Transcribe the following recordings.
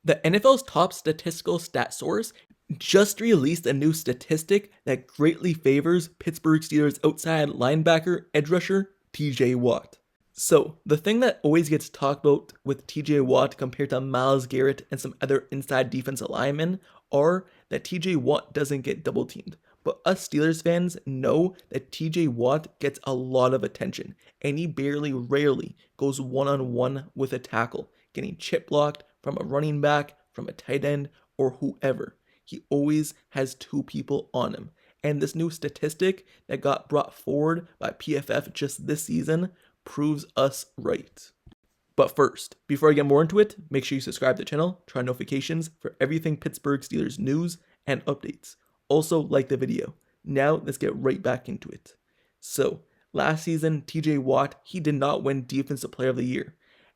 The NFL's top statistical stat source just released a new statistic that greatly favors Pittsburgh Steelers outside linebacker edge rusher TJ Watt. So, the thing that always gets talked about with TJ Watt compared to Myles Garrett and some other inside defensive linemen are that TJ Watt doesn't get double teamed. But us Steelers fans know that TJ Watt gets a lot of attention, and he rarely goes one-on-one with a tackle, getting chip blocked from a running back, from a tight end, or whoever. He always has two people on him. And this new statistic that got brought forward by PFF just this season proves us right. But first, before I get more into it, make sure you subscribe to the channel, turn on notifications for everything Pittsburgh Steelers news and updates. Also, like the video. Now, let's get right back into it. So, last season, TJ Watt, he did not win Defensive Player of the Year,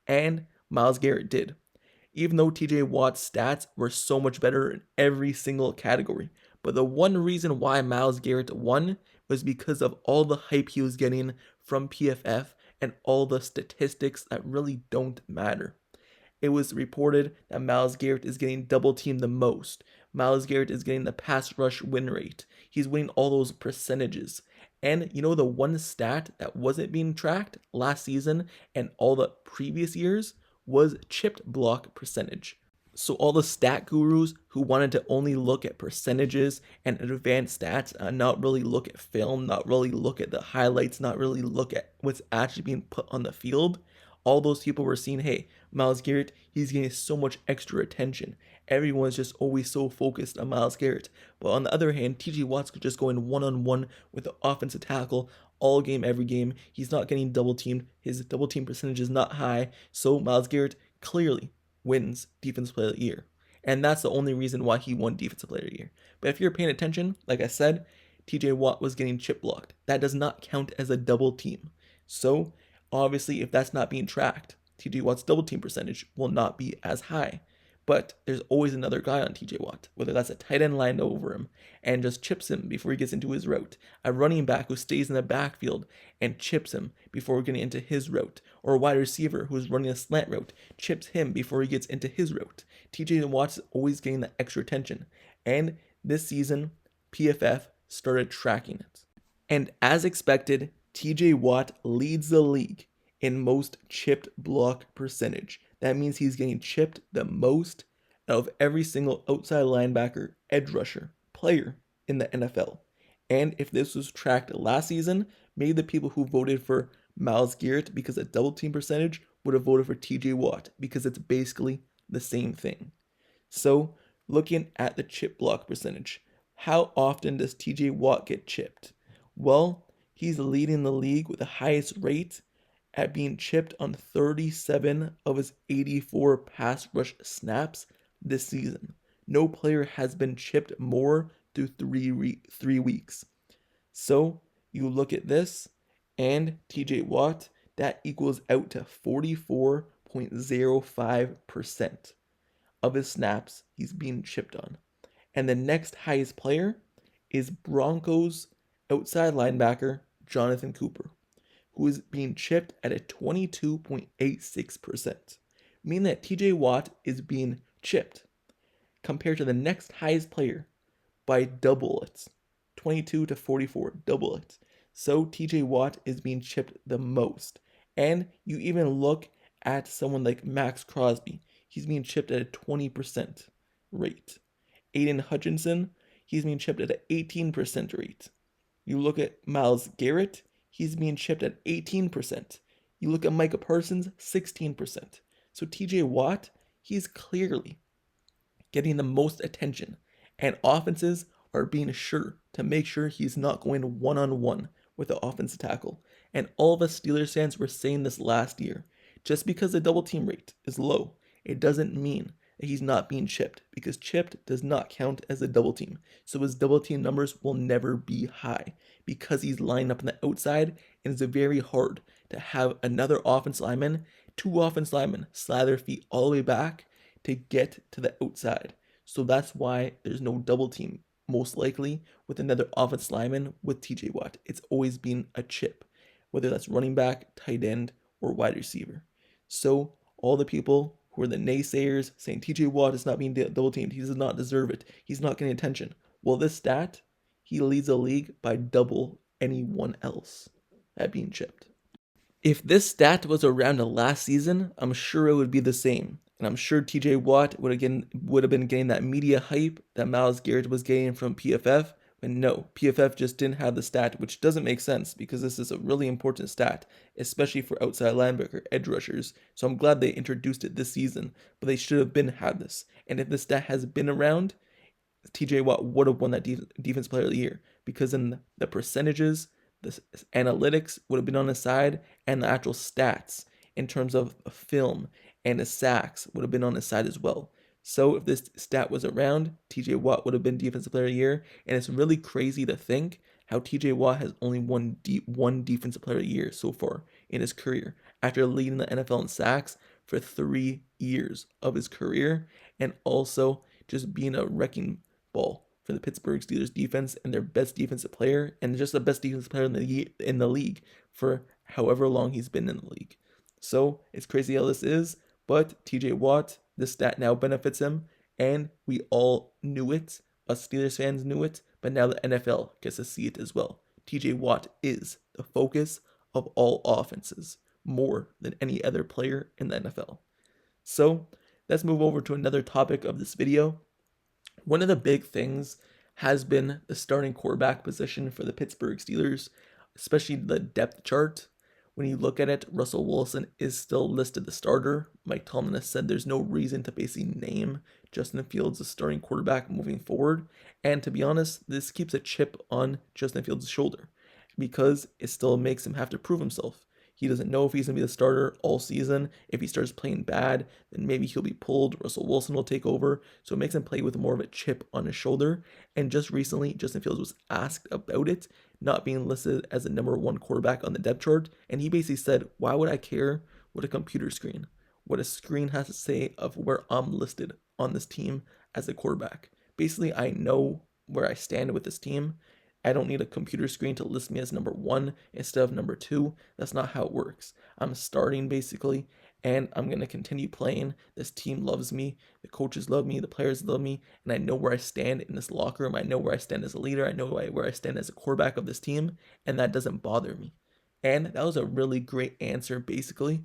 and Myles Garrett did. Even though TJ Watt's stats were so much better in every single category. But the one reason why Myles Garrett won was because of all the hype he was getting from PFF and all the statistics that really don't matter. It was reported that Myles Garrett is getting double teamed the most. Myles Garrett is getting the pass rush win rate. He's winning all those percentages. And you know the one stat that wasn't being tracked last season and all the previous years was chipped block percentage. So all the stat gurus who wanted to only look at percentages and advanced stats and not really look at film, not really look at the highlights, not really look at what's actually being put on the field, all those people were seeing, hey, Myles Garrett, he's getting so much extra attention. Everyone's just always so focused on Myles Garrett. But on the other hand, TJ Watt's just going one-on-one with the offensive tackle all game, every game. He's not getting double teamed. His double team percentage is not high. So Myles Garrett clearly wins Defensive Player of the Year. And that's the only reason why he won Defensive Player of the Year. But if you're paying attention, like I said, TJ Watt was getting chip blocked. That does not count as a double team. So obviously, if that's not being tracked, TJ Watt's double team percentage will not be as high. But there's always another guy on TJ Watt, whether that's a tight end lined over him and just chips him before he gets into his route, a running back who stays in the backfield and chips him before getting into his route, or a wide receiver who's running a slant route, chips him before he gets into his route. TJ Watt's always getting that extra attention. And this season, PFF started tracking it. And as expected, TJ Watt leads the league in most chipped block percentage. That means he's getting chipped the most out of every single outside linebacker, edge rusher, player in the NFL. And if this was tracked last season, maybe the people who voted for Myles Garrett because of double team percentage would have voted for TJ Watt because it's basically the same thing. So, looking at the chip block percentage, how often does TJ Watt get chipped? Well, he's leading the league with the highest rate at being chipped on 37 of his 84 pass rush snaps this season. No player has been chipped more through 3 weeks. So you look at this and TJ Watt, that equals out to 44.05% of his snaps he's being chipped on. And the next highest player is Broncos outside linebacker Jonathan Cooper, who is being chipped at a 22.86%, meaning that TJ Watt is being chipped compared to the next highest player by double it, 22 to 44, double it. So TJ Watt is being chipped the most. And you even look at someone like Max Crosby, he's being chipped at a 20% rate. Aiden Hutchinson, he's being chipped at an 18% rate. You look at Myles Garrett, he's being chipped at 18%. You look at Micah Parsons, 16%. So TJ Watt, he's clearly getting the most attention. And offenses are being sure to make sure he's not going one-on-one with the offensive tackle. And all of us Steelers fans were saying this last year. Just because the double team rate is low, it doesn't mean that he's not being chipped, because chipped does not count as a double team. So his double team numbers will never be high because he's lined up on the outside, and it's very hard to have another offense lineman, two offense linemen slide their feet all the way back to get to the outside. So that's why there's no double team, most likely, with another offense lineman with TJ Watt. It's always been a chip, whether that's running back, tight end, or wide receiver. So all the people who are the naysayers saying TJ Watt is not being double teamed. He does not deserve it. He's not getting attention. Well, this stat, he leads the league by double anyone else at being chipped. If this stat was around last season, I'm sure it would be the same. And I'm sure TJ Watt would have been getting that media hype that Myles Garrett was getting from PFF. But no, PFF just didn't have the stat, which doesn't make sense because this is a really important stat, especially for outside linebacker edge rushers. So I'm glad they introduced it this season, but they should have had this. And if this stat has been around, TJ Watt would have won that Defense Player of the Year because in the percentages, the analytics would have been on his side, and the actual stats in terms of film and the sacks would have been on his side as well. So if this stat was around, TJ Watt would have been Defensive Player of the Year, and it's really crazy to think how TJ Watt has only won one Defensive Player of the Year so far in his career, after leading the NFL in sacks for 3 years of his career, and also just being a wrecking ball for the Pittsburgh Steelers defense and their best defensive player, and just the best defensive player in the league for however long he's been in the league. So it's crazy how this is, but TJ Watt, this stat now benefits him, and we all knew it. Us Steelers fans knew it, but now the NFL gets to see it as well. TJ Watt is the focus of all offenses, more than any other player in the NFL. So let's move over to another topic of this video. One of the big things has been the starting quarterback position for the Pittsburgh Steelers, especially the depth chart. When you look at it, Russell Wilson is still listed the starter. Mike Tomlin has said there's no reason to basically name Justin Fields the starting quarterback moving forward. And to be honest, this keeps a chip on Justin Fields' shoulder because it still makes him have to prove himself. He doesn't know if he's going to be the starter all season. If he starts playing bad, then maybe he'll be pulled. Russell Wilson will take over. So it makes him play with more of a chip on his shoulder. And just recently, Justin Fields was asked about it, not being listed as the number 1 quarterback on the depth chart. And he basically said, why would I care what a computer screen, what a screen has to say of where I'm listed on this team as a quarterback? Basically, I know where I stand with this team. I don't need a computer screen to list me as number 1 instead of number 2. That's not how it works. I'm starting basically, and I'm going to continue playing. This team loves me. The coaches love me. The players love me. And I know where I stand in this locker room. I know where I stand as a leader. I know where I stand as a quarterback of this team. And that doesn't bother me. And that was a really great answer basically,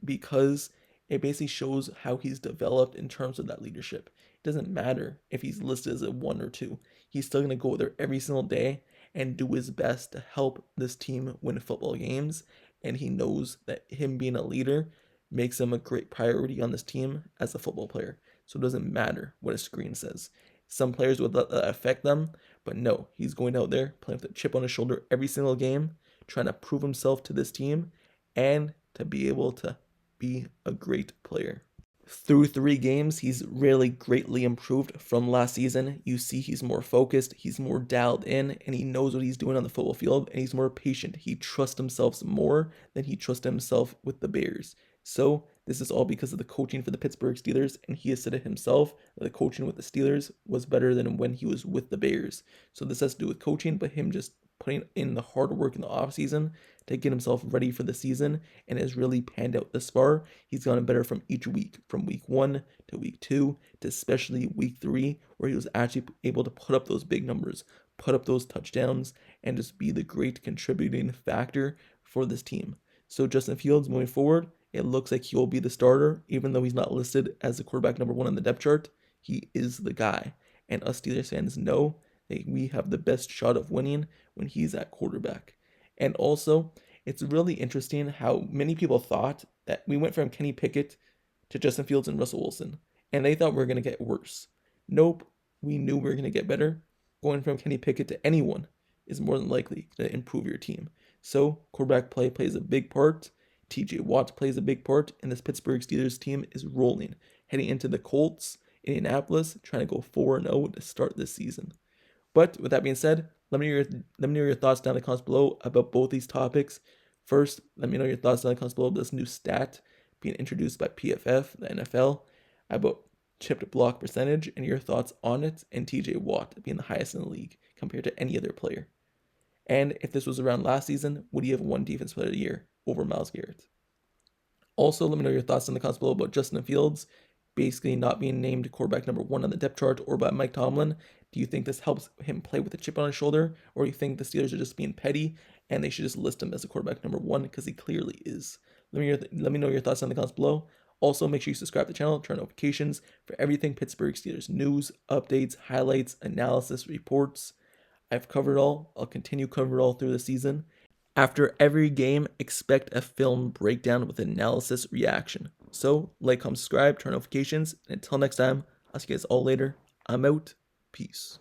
because it basically shows how he's developed in terms of that leadership. It doesn't matter if he's listed as a 1 or 2. He's still going to go there every single day and do his best to help this team win football games. And he knows that him being a leader makes him a great priority on this team as a football player. So it doesn't matter what a screen says. Some players would let that affect them, but no, he's going out there playing with a chip on his shoulder every single game, trying to prove himself to this team and to be able to be a great player. Through 3 games, he's really greatly improved from last season. You see he's more focused, he's more dialed in, and he knows what he's doing on the football field, and he's more patient. He trusts himself more than he trusted himself with the Bears. So this is all because of the coaching for the Pittsburgh Steelers, and he has said it himself that the coaching with the Steelers was better than when he was with the Bears. So this has to do with coaching, but him just putting in the hard work in the offseason to get himself ready for the season, and has really panned out thus far. He's gotten better from each week, from week 1 to week 2 to especially week 3, where he was actually able to put up those big numbers, put up those touchdowns, and just be the great contributing factor for this team. So Justin Fields moving forward, it looks like he will be the starter, even though he's not listed as the quarterback number 1 on the depth chart. He is the guy, and us Steelers fans know that we have the best shot of winning when he's at quarterback. And also, it's really interesting how many people thought that we went from Kenny Pickett to Justin Fields and Russell Wilson, and they thought we were going to get worse. Nope, we knew we were going to get better. Going from Kenny Pickett to anyone is more than likely to improve your team. So, quarterback play plays a big part. TJ Watt plays a big part, and this Pittsburgh Steelers team is rolling, heading into the Colts, Indianapolis, trying to go 4-0 to start this season. But with that being said, let me know your thoughts down in the comments below about both these topics. First, let me know your thoughts down in the comments below about this new stat being introduced by PFF, the NFL, about chipped block percentage, and your thoughts on it, and TJ Watt being the highest in the league compared to any other player. And if this was around last season, would he have won Defense Player of the Year over Myles Garrett? Also, let me know your thoughts in the comments below about Justin Fields basically not being named quarterback number 1 on the depth chart or by Mike Tomlin. Do you think this helps him play with a chip on his shoulder, or do you think the Steelers are just being petty and they should just list him as a quarterback number 1 because he clearly is? Let me know your thoughts in the comments below. Also, make sure you subscribe to the channel, turn on notifications for everything Pittsburgh Steelers news, updates, highlights, analysis, reports. I've covered all. I'll continue covering all through the season. After every game, expect a film breakdown with analysis reaction. So, like, comment, subscribe, turn on notifications, and until next time, I'll see you guys all later. I'm out. Peace.